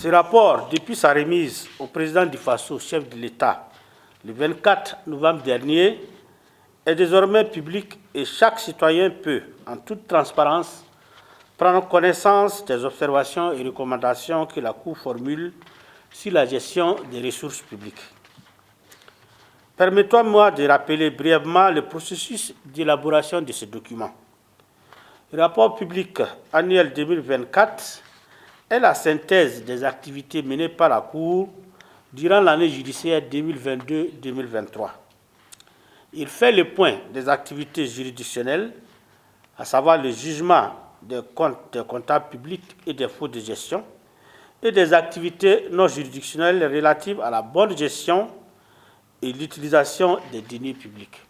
Ce rapport, depuis sa remise au président du Faso, chef de l'État, le 24 novembre dernier, est désormais public et chaque citoyen peut, en toute transparence, prendre connaissance des observations et recommandations que la Cour formule sur la gestion des ressources publiques. Permettez-moi de rappeler brièvement le processus d'élaboration de ce document. Le rapport public annuel 2024 est la synthèse des activités menées par la Cour durant l'année judiciaire 2022-2023. Il fait le point des activités juridictionnelles, à savoir le jugement des comptes des comptables publics et des fraudes de gestion, et des activités non juridictionnelles relatives à la bonne gestion et l'utilisation des deniers publics.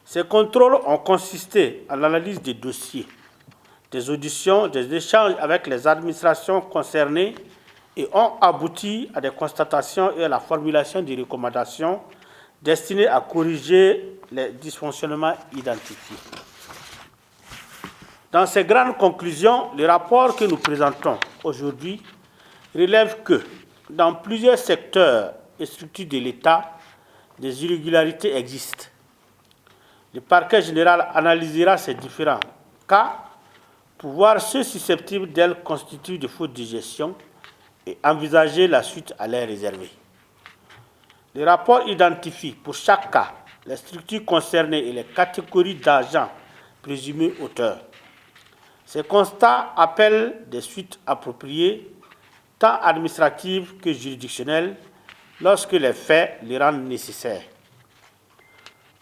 Ces contrôles ont consisté en l'analyse des dossiers, des auditions, des échanges avec les administrations concernées et ont abouti à des constatations et à la formulation des recommandations destinées à corriger les dysfonctionnements identifiés. Dans ces grandes conclusions, le rapport que nous présentons aujourd'hui relève que dans plusieurs secteurs et structures de l'État, des irrégularités existent. Le parquet général analysera ces différents cas pour voir ceux susceptibles d'elles constituent de fautes de gestion et envisager la suite à leur réserver. Le rapport identifie pour chaque cas les structures concernées et les catégories d'agents présumés auteurs. Ces constats appellent des suites appropriées, tant administratives que juridictionnelles, lorsque les faits les rendent nécessaires.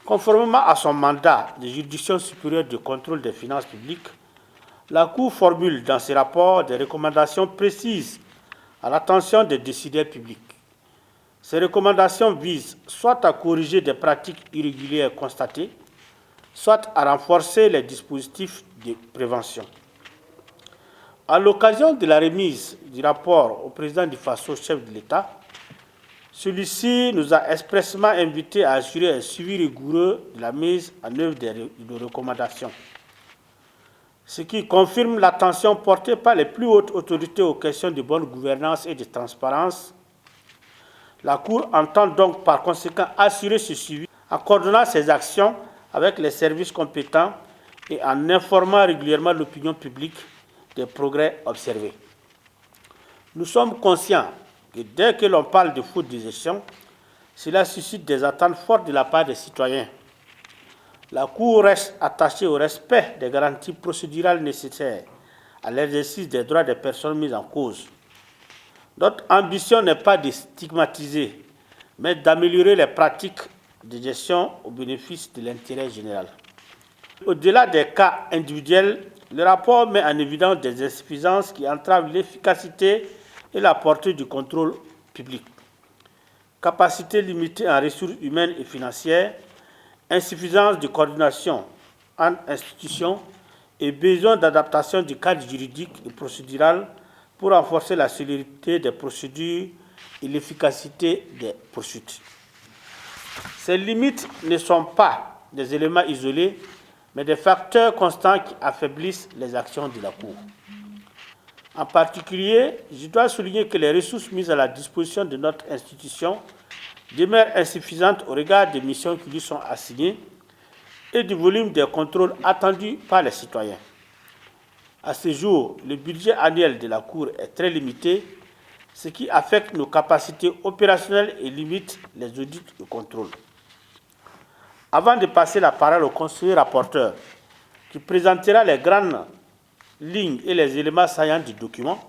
Conformément à son mandat de juridiction supérieure de contrôle des finances publiques, la Cour formule dans ses rapports des recommandations précises à l'attention des décideurs publics. Ces recommandations visent soit à corriger des pratiques irrégulières constatées, soit à renforcer les dispositifs de prévention. À l'occasion de la remise du rapport au président du Faso, chef de l'État, celui-ci nous a expressément invités à assurer un suivi rigoureux de la mise en œuvre des recommandations, ce qui confirme l'attention portée par les plus hautes autorités aux questions de bonne gouvernance et de transparence. La Cour entend donc par conséquent assurer ce suivi en coordonnant ses actions avec les services compétents et en informant régulièrement l'opinion publique des progrès observés. Nous sommes conscients que dès que l'on parle de faute de gestion, cela suscite des attentes fortes de la part des citoyens. La Cour reste attachée au respect des garanties procédurales nécessaires à l'exercice des droits des personnes mises en cause. Notre ambition n'est pas de stigmatiser, mais d'améliorer les pratiques de gestion au bénéfice de l'intérêt général. Au-delà des cas individuels, le rapport met en évidence des insuffisances qui entravent l'efficacité et la portée du contrôle public. Capacité limitée en ressources humaines et financières, insuffisance de coordination entre institutions et besoin d'adaptation du cadre juridique et procédural pour renforcer la célérité des procédures et l'efficacité des poursuites. Ces limites ne sont pas des éléments isolés, mais des facteurs constants qui affaiblissent les actions de la Cour. En particulier, je dois souligner que les ressources mises à la disposition de notre institution demeurent insuffisantes au regard des missions qui lui sont assignées et du volume des contrôles attendus par les citoyens. À ce jour, le budget annuel de la Cour est très limité, ce qui affecte nos capacités opérationnelles et limite les audits et contrôles. Avant de passer la parole au conseiller rapporteur, qui présentera les grandes lignes et les éléments saillants du document,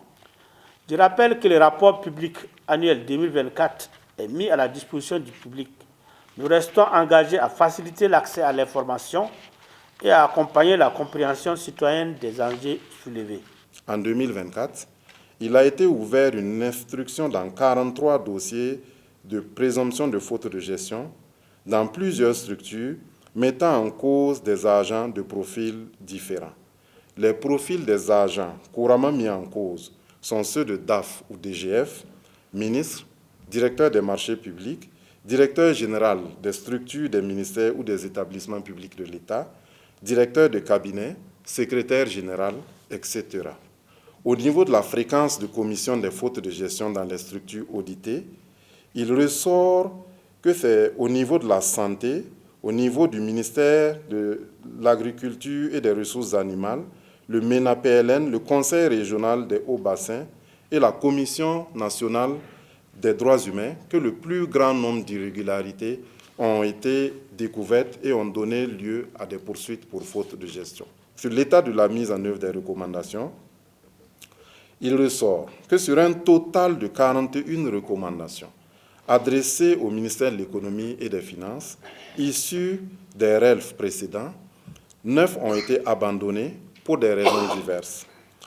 je rappelle que le rapport public annuel 2024 est mis à la disposition du public. Nous restons engagés à faciliter l'accès à l'information et à accompagner la compréhension citoyenne des enjeux soulevés. En 2024, il a été ouvert une instruction dans 43 dossiers de présomption de faute de gestion dans plusieurs structures mettant en cause des agents de profils différents. Les profils des agents couramment mis en cause sont ceux de DAF ou DGF, ministre, directeur des marchés publics, directeur général des structures des ministères ou des établissements publics de l'État, directeur de cabinet, secrétaire général, etc. Au niveau de la fréquence de commission des fautes de gestion dans les structures auditées, il ressort que c'est au niveau de la santé, au niveau du ministère de l'Agriculture et des Ressources animales, le MENA-PLN, le Conseil régional des hauts-bassins et la Commission nationale des droits humains que le plus grand nombre d'irrégularités ont été découvertes et ont donné lieu à des poursuites pour faute de gestion. Sur l'état de la mise en œuvre des recommandations, il ressort que sur un total de 41 recommandations adressées au ministère de l'Économie et des Finances, issues des RELF précédents, 9 ont été abandonnées pour des raisons diverses.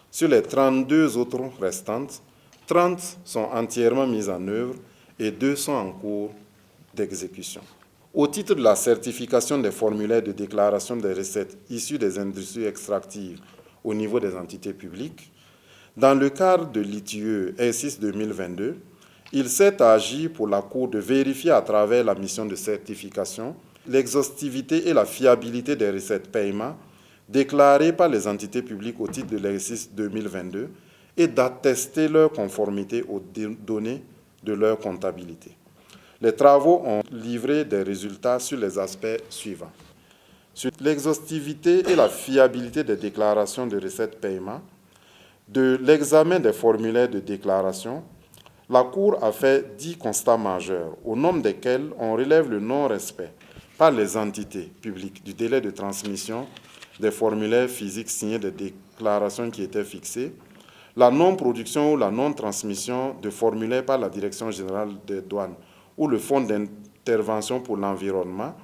Sur les 32 autres restantes, 30 sont entièrement mises en œuvre et 2 sont en cours d'exécution. Au titre de la certification des formulaires de déclaration des recettes issues des industries extractives au niveau des entités publiques, dans le cadre de l'ITIE R6 2022, il s'est agi pour la Cour de vérifier à travers la mission de certification l'exhaustivité et la fiabilité des recettes paiement déclarées par les entités publiques au titre de l'exercice 2022 et d'attester leur conformité aux données de leur comptabilité. Les travaux ont livré des résultats sur les aspects suivants. Sur l'exhaustivité et la fiabilité des déclarations de recettes paiement, de l'examen des formulaires de déclaration, la Cour a fait 10 constats majeurs, au nombre desquels on relève le non-respect par les entités publiques du délai de transmission des formulaires physiques signés des déclarations qui étaient fixées, la non-production ou la non-transmission de formulaires par la Direction générale des douanes ou le Fonds d'intervention pour l'environnement,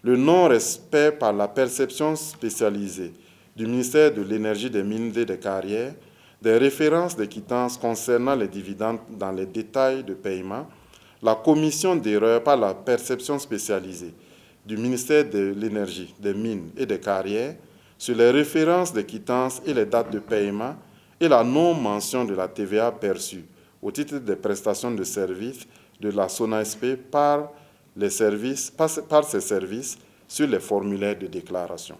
le non-respect par la perception spécialisée du ministère de l'Énergie, des Mines et des Carrières, des références des quittances concernant les dividendes dans les détails de paiement, la commission d'erreurs par la perception spécialisée du ministère de l'Énergie, des Mines et des Carrières sur les références des quittances et les dates de paiement et la non-mention de la TVA perçue au titre des prestations de services de la SONASP par ses services sur les formulaires de déclaration.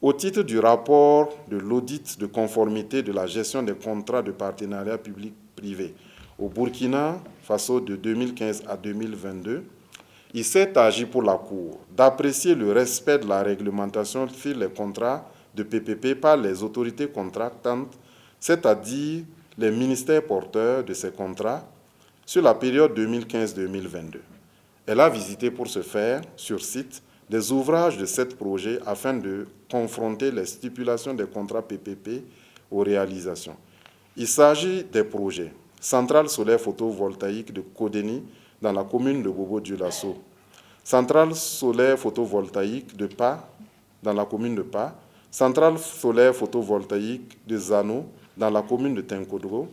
Au titre du rapport de l'audit de conformité de la gestion des contrats de partenariat public-privé au Burkina Faso de 2015 à 2022, il s'est agi pour la Cour d'apprécier le respect de la réglementation sur les contrats de PPP par les autorités contractantes, c'est-à-dire les ministères porteurs de ces contrats, sur la période 2015-2022. Elle a visité pour ce faire, sur site, des ouvrages de 7 projets afin de confronter les stipulations des contrats PPP aux réalisations. Il s'agit des projets Centrale solaire photovoltaïque de Kodeni dans la commune de Bobo-Dioulasso, Centrale solaire photovoltaïque de Pa dans la commune de Pa, Centrale solaire photovoltaïque de Zano dans la commune de Tenkodgo,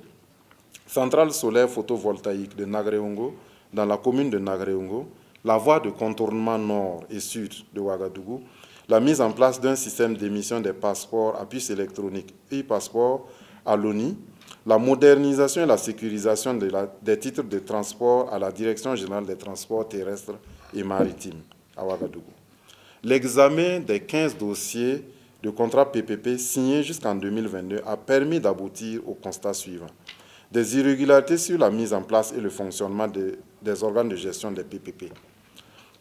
Centrale solaire photovoltaïque de Nagreongo dans la commune de Nagreongo, la voie de contournement nord et sud de Ouagadougou, la mise en place d'un système d'émission des passeports à puce électronique e-passeport à l'ONI, la modernisation et la sécurisation des titres de transport à la Direction générale des transports terrestres et maritimes à Ouagadougou. L'examen des 15 dossiers de contrats PPP signés jusqu'en 2022 a permis d'aboutir au constat suivant. Des irrégularités sur la mise en place et le fonctionnement des organes de gestion des PPP,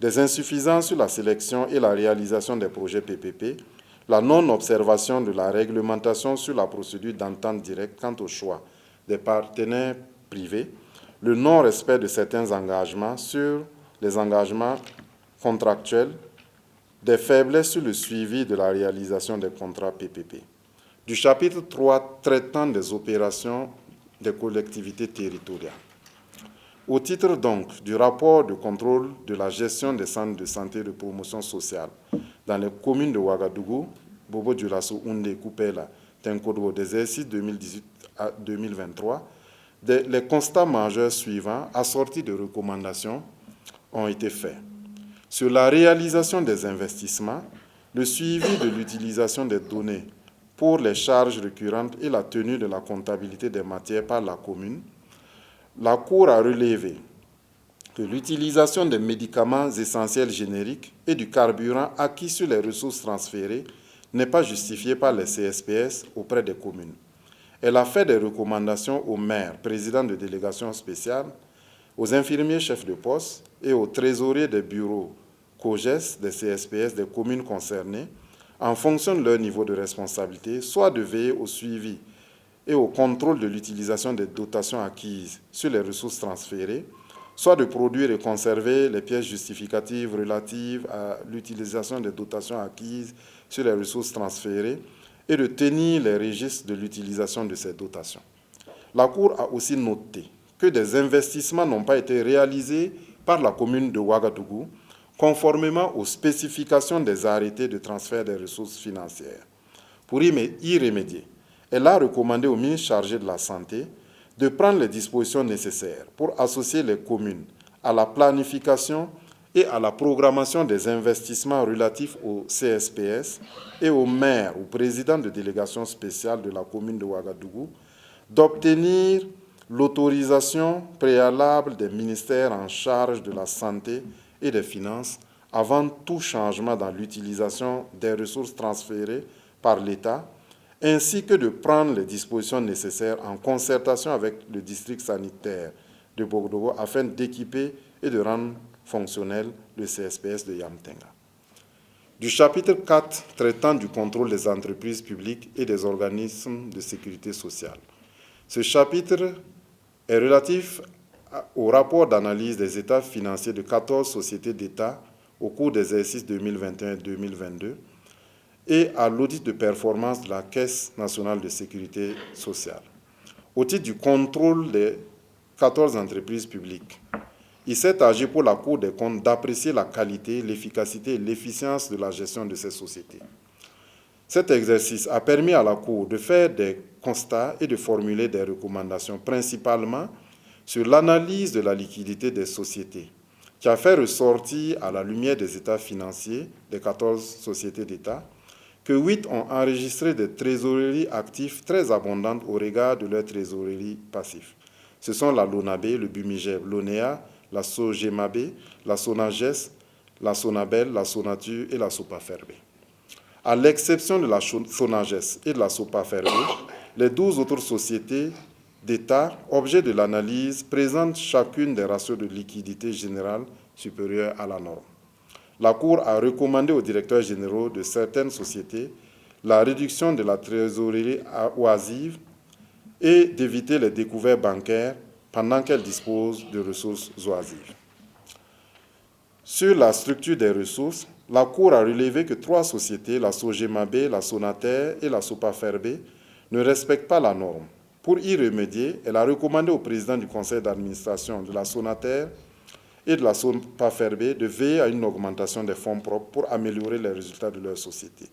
des insuffisances sur la sélection et la réalisation des projets PPP, la non-observation de la réglementation sur la procédure d'entente directe quant au choix des partenaires privés, le non-respect de certains engagements sur les engagements contractuels, des faiblesses sur le suivi de la réalisation des contrats PPP. Du chapitre 3 traitant des opérations des collectivités territoriales. Au titre donc du rapport de contrôle de la gestion des centres de santé et de promotion sociale dans les communes de Ouagadougou, Bobo-Dioulasso, Oundé, Koupela, Tenkodgo, des exercices 2018 à 2023, les constats majeurs suivants, assortis de recommandations, ont été faits. Sur la réalisation des investissements, le suivi de l'utilisation des données pour les charges récurrentes et la tenue de la comptabilité des matières par la commune, la Cour a relevé que l'utilisation des médicaments essentiels génériques et du carburant acquis sur les ressources transférées n'est pas justifiée par les CSPS auprès des communes. Elle a fait des recommandations aux maires, présidents de délégations spéciales, aux infirmiers chefs de poste et aux trésoriers des bureaux COGES, des CSPS, des communes concernées, en fonction de leur niveau de responsabilité, soit de veiller au suivi et au contrôle de l'utilisation des dotations acquises sur les ressources transférées, soit de produire et conserver les pièces justificatives relatives à l'utilisation des dotations acquises sur les ressources transférées et de tenir les registres de l'utilisation de ces dotations. La Cour a aussi noté que des investissements n'ont pas été réalisés par la commune de Ouagadougou, conformément aux spécifications des arrêtés de transfert des ressources financières. Pour y remédier, elle a recommandé au ministre chargé de la Santé de prendre les dispositions nécessaires pour associer les communes à la planification et à la programmation des investissements relatifs au CSPS et aux maires ou présidents de délégations spéciales de la commune de Ouagadougou d'obtenir l'autorisation préalable des ministères en charge de la santé et des finances avant tout changement dans l'utilisation des ressources transférées par l'État, ainsi que de prendre les dispositions nécessaires en concertation avec le district sanitaire de Bogdogo afin d'équiper et de rendre fonctionnel le CSPS de Yamtenga. Du chapitre 4 traitant du contrôle des entreprises publiques et des organismes de sécurité sociale. Ce chapitre est relatif au rapport d'analyse des états financiers de 14 sociétés d'État au cours des exercices 2021 et 2022 et à l'audit de performance de la Caisse nationale de sécurité sociale. Au titre du contrôle des 14 entreprises publiques, il s'est agi pour la Cour des comptes d'apprécier la qualité, l'efficacité et l'efficience de la gestion de ces sociétés. Cet exercice a permis à la Cour de faire des constats et de formuler des recommandations, principalement sur l'analyse de la liquidité des sociétés, qui a fait ressortir à la lumière des états financiers des 14 sociétés d'État que 8 ont enregistré des trésoreries actives très abondantes au regard de leurs trésoreries passives. Ce sont la LONAB, le BUMIGEB, l'ONEA, la SOGEMAB, la SONAGES, la SONABEL, la SONATUR et la SOPAFERBE. À l'exception de la SONAGES et de la SOPAFERBE, les 12 autres sociétés d'État, objet de l'analyse, présentent chacune des ratios de liquidité générale supérieurs à la norme. La Cour a recommandé aux directeurs généraux de certaines sociétés la réduction de la trésorerie oisive et d'éviter les découvertes bancaires pendant qu'elles disposent de ressources oisives. Sur la structure des ressources, la Cour a relevé que 3 sociétés, la SOGEMAB, la SONATER et la SOPAFERBE, ne respectent pas la norme. Pour y remédier, elle a recommandé au président du conseil d'administration de la SONATER et de la SOPAFERBE de veiller à une augmentation des fonds propres pour améliorer les résultats de leur société.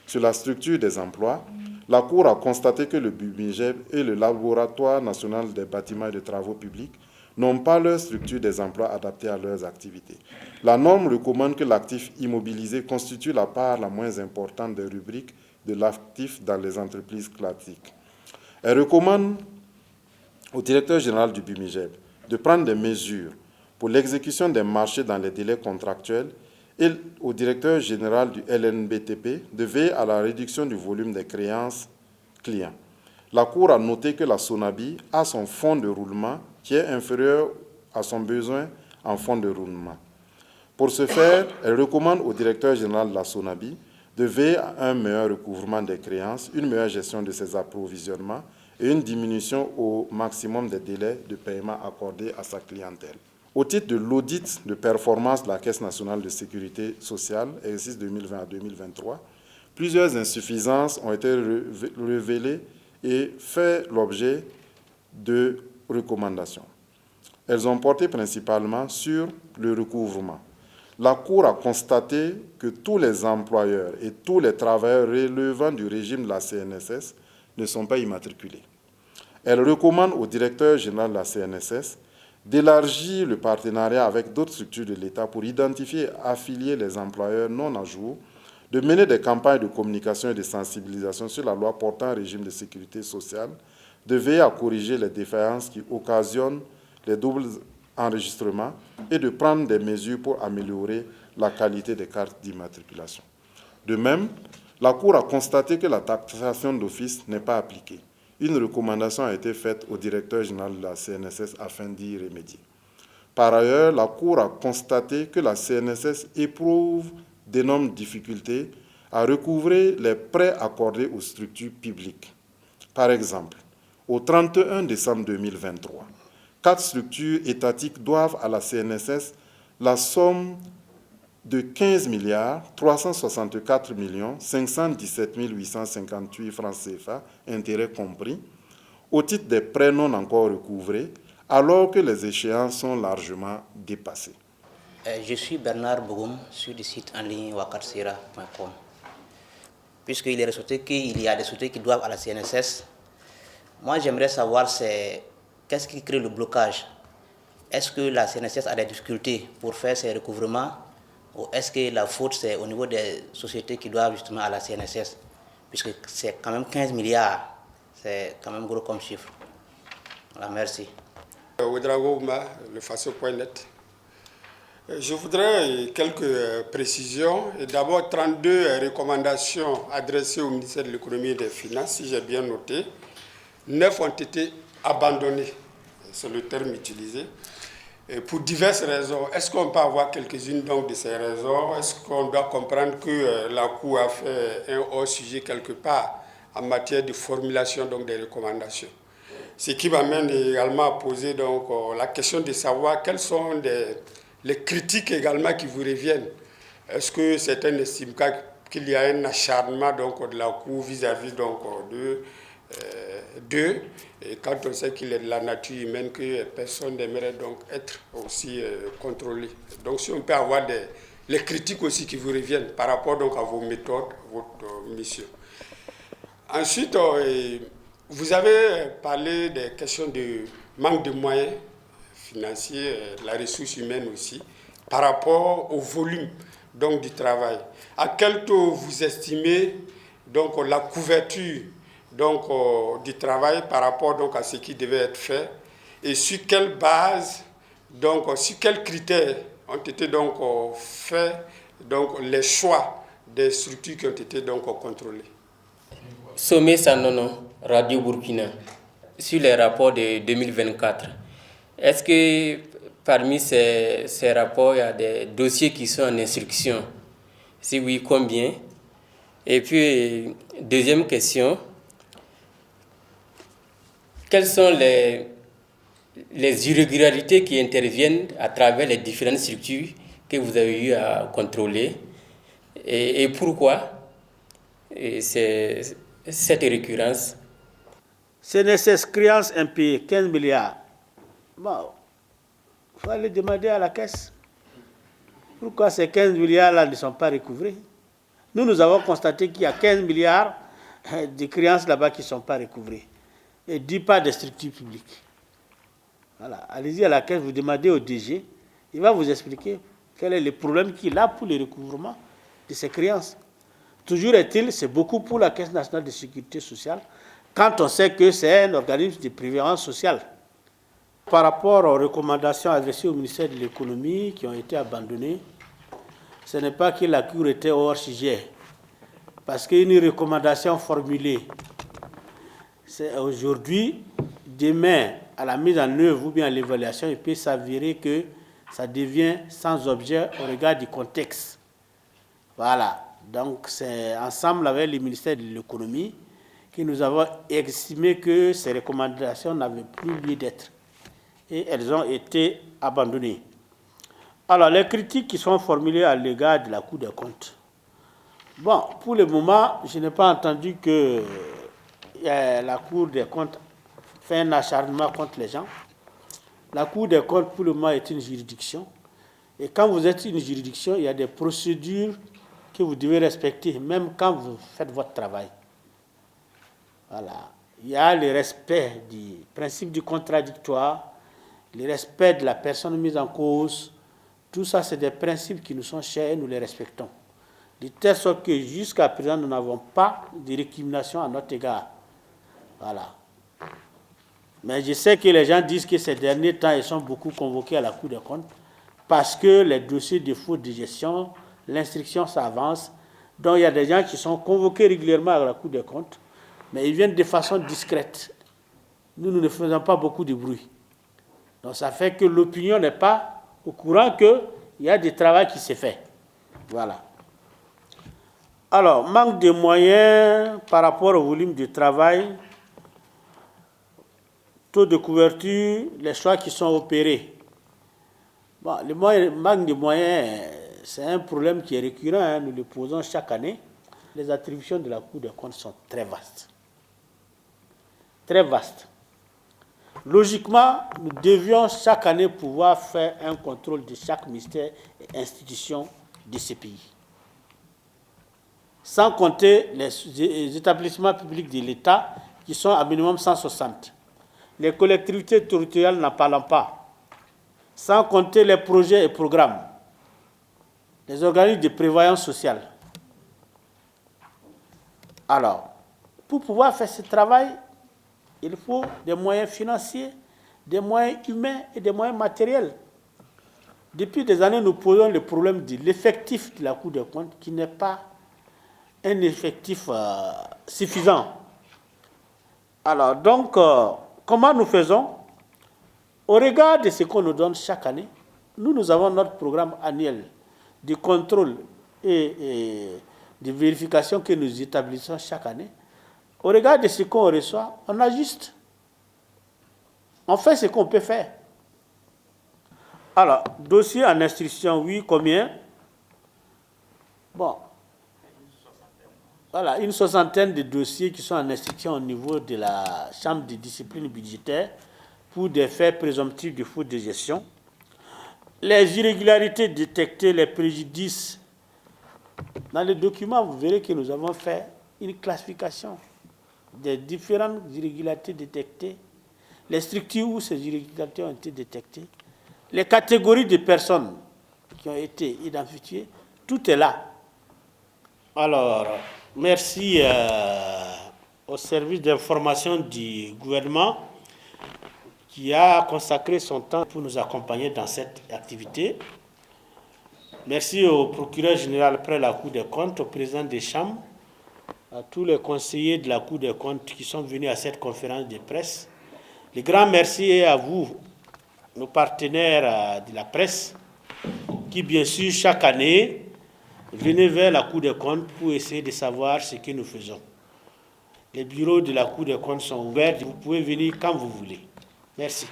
Sur la structure des emplois, la Cour a constaté que le BUMIGEB et le Laboratoire national des bâtiments et des travaux publics n'ont pas leur structure des emplois adaptée à leurs activités. La norme recommande que l'actif immobilisé constitue la part la moins importante des rubriques de l'actif dans les entreprises classiques. Elle recommande au directeur général du BUMIGEB de prendre des mesures pour l'exécution des marchés dans les délais contractuels et au directeur général du LNBTP de veiller à la réduction du volume des créances clients. La Cour a noté que la SONABI a son fonds de roulement qui est inférieur à son besoin en fonds de roulement. Pour ce faire, elle recommande au directeur général de la SONABI de veiller à un meilleur recouvrement des créances, une meilleure gestion de ses approvisionnements et une diminution au maximum des délais de paiement accordés à sa clientèle. Au titre de l'audit de performance de la Caisse nationale de sécurité sociale, exercice 2020 à 2023, plusieurs insuffisances ont été révélées et fait l'objet de recommandations. Elles ont porté principalement sur le recouvrement. La Cour a constaté que tous les employeurs et tous les travailleurs relevant du régime de la CNSS ne sont pas immatriculés. Elle recommande au directeur général de la CNSS d'élargir le partenariat avec d'autres structures de l'État pour identifier et affilier les employeurs non à jour, de mener des campagnes de communication et de sensibilisation sur la loi portant régime de sécurité sociale, de veiller à corriger les défaillances qui occasionnent les doubles enregistrements et de prendre des mesures pour améliorer la qualité des cartes d'immatriculation. De même, la Cour a constaté que la taxation d'office n'est pas appliquée. Une recommandation a été faite au directeur général de la CNSS afin d'y remédier. Par ailleurs, la Cour a constaté que la CNSS éprouve d'énormes difficultés à recouvrer les prêts accordés aux structures publiques. Par exemple, au 31 décembre 2023, 4 structures étatiques doivent à la CNSS la somme de 15 364 517 858 francs CFA, intérêts compris, au titre des prêts non encore recouvrés, alors que les échéances sont largement dépassées. Je suis Bernard Bougoum sur le site en ligne wakatsira.com. Puisqu'il est ressorti qu'il y a des structures qui doivent à la CNSS, moi j'aimerais savoir qu'est-ce qui crée le blocage. Est-ce que la CNSS a des difficultés pour faire ses recouvrements ou est-ce que la faute c'est au niveau des sociétés qui doivent justement à la CNSS, puisque c'est quand même 15 milliards, c'est quand même gros comme chiffre. Voilà, merci. Ouedraogo Ouma, le Faso.net. Je voudrais quelques précisions. D'abord, 32 recommandations adressées au ministère de l'économie et des finances, si j'ai bien noté. 9 ont été abandonnées, c'est le terme utilisé, et pour diverses raisons. Est-ce qu'on peut avoir quelques-unes donc de ces raisons? Est-ce qu'on doit comprendre que la Cour a fait un hors-sujet quelque part en matière de formulation donc, des recommandations? Ce qui m'amène également à poser donc, la question de savoir quelles sont les critiques également qui vous reviennent. Est-ce que certains estiment qu'il y a un acharnement donc, de la Cour vis-à-vis donc, d'eux, et quand on sait qu'il est de la nature humaine, que personne n'aimerait donc être aussi contrôlé. Donc si on peut avoir les critiques aussi qui vous reviennent par rapport donc, à vos méthodes, votre mission. Ensuite, vous avez parlé des questions de manque de moyens financiers, la ressource humaine aussi, par rapport au volume donc, du travail. À quel taux vous estimez donc, la couverture donc, du travail par rapport donc, à ce qui devait être fait et sur quelle base, donc, sur quels critères ont été donc, faits donc, les choix des structures qui ont été donc, contrôlées. Sommet Sanono, Radio Burkina, sur les rapports de 2024, est-ce que parmi ces rapports, il y a des dossiers qui sont en instruction? Si oui, combien? Et puis, deuxième question, quelles sont les irrégularités qui interviennent à travers les différentes structures que vous avez eu à contrôler et pourquoi c'est cette récurrence? CNSS créance impayée 15 milliards. Bon, il faut aller demander à la caisse. Pourquoi ces 15 milliards-là ne sont pas recouvrés? Nous avons constaté qu'il y a 15 milliards de créances là-bas qui ne sont pas recouvrées. Et 10 pas des structures publiques. Voilà. Allez-y à la caisse, vous demandez au DG, il va vous expliquer quel est le problème qu'il a pour le recouvrement de ces créances. Toujours est-il, c'est beaucoup pour la Caisse nationale de sécurité sociale, quand on sait que c'est un organisme de prévoyance sociale. Par rapport aux recommandations adressées au ministère de l'économie qui ont été abandonnées, ce n'est pas que la Cour était hors sujet, parce qu'une recommandation formulée, c'est aujourd'hui, demain, à la mise en œuvre ou bien à l'évaluation, il peut s'avérer que ça devient sans objet au regard du contexte. Voilà. Donc, c'est ensemble avec le ministère de l'économie que nous avons estimé que ces recommandations n'avaient plus lieu d'être. Et elles ont été abandonnées. Alors, les critiques qui sont formulées à l'égard de la Cour des comptes. Bon, pour le moment, je n'ai pas entendu que la Cour des comptes fait un acharnement contre les gens. La Cour des comptes, pour le moment, est une juridiction. Et quand vous êtes une juridiction, il y a des procédures que vous devez respecter, même quand vous faites votre travail. Voilà. il y a le respect du principe du contradictoire, le respect de la personne mise en cause. Tout ça, c'est des principes qui nous sont chers et nous les respectons. De telle sorte que jusqu'à présent, nous n'avons pas de récrimination à notre égard. Voilà. Mais je sais que les gens disent que ces derniers temps, ils sont beaucoup convoqués à la Cour des comptes parce que les dossiers de faute de gestion, l'instruction s'avance. Donc il y a des gens qui sont convoqués régulièrement à la Cour des comptes, mais ils viennent de façon discrète. Nous ne faisons pas beaucoup de bruit. Donc ça fait que l'opinion n'est pas au courant qu'il y a du travail qui s'est fait. Voilà. Alors, manque de moyens par rapport au volume de travail, taux de couverture, les choix qui sont opérés. Bon, le manque de moyens, c'est un problème qui est récurrent, hein, nous le posons chaque année. Les attributions de la Cour des comptes sont très vastes. Très vastes. Logiquement, nous devions chaque année pouvoir faire un contrôle de chaque ministère et institution de ce pays. Sans compter les établissements publics de l'État qui sont à minimum 160. Les collectivités territoriales n'en parlons pas. Sans compter les projets et programmes. Les organismes de prévoyance sociale. Alors, pour pouvoir faire ce travail, il faut des moyens financiers, des moyens humains et des moyens matériels. Depuis des années, nous posons le problème de l'effectif de la Cour des comptes qui n'est pas un effectif suffisant. Alors, donc, comment nous faisons? Au regard de ce qu'on nous donne chaque année, nous avons notre programme annuel de contrôle et de vérification que nous établissons chaque année. Au regard de ce qu'on reçoit, on ajuste. On fait ce qu'on peut faire. Alors, dossier en instruction, oui, combien? Bon. Voilà, une soixantaine de dossiers qui sont en instruction au niveau de la Chambre de discipline budgétaire pour des faits présomptifs de faute de gestion. Les irrégularités détectées, les préjudices. Dans les documents, vous verrez que nous avons fait une classification des différentes irrégularités détectées, les structures où ces irrégularités ont été détectées, les catégories de personnes qui ont été identifiées, tout est là. Alors, merci au service d'information du gouvernement qui a consacré son temps pour nous accompagner dans cette activité. Merci au procureur général près la Cour des comptes, au président des chambres, à tous les conseillers de la Cour des comptes qui sont venus à cette conférence de presse. Le grand merci est à vous, nos partenaires de la presse, qui bien sûr chaque année venez vers la Cour des comptes pour essayer de savoir ce que nous faisons. Les bureaux de la Cour des comptes sont ouverts, vous pouvez venir quand vous voulez. Merci.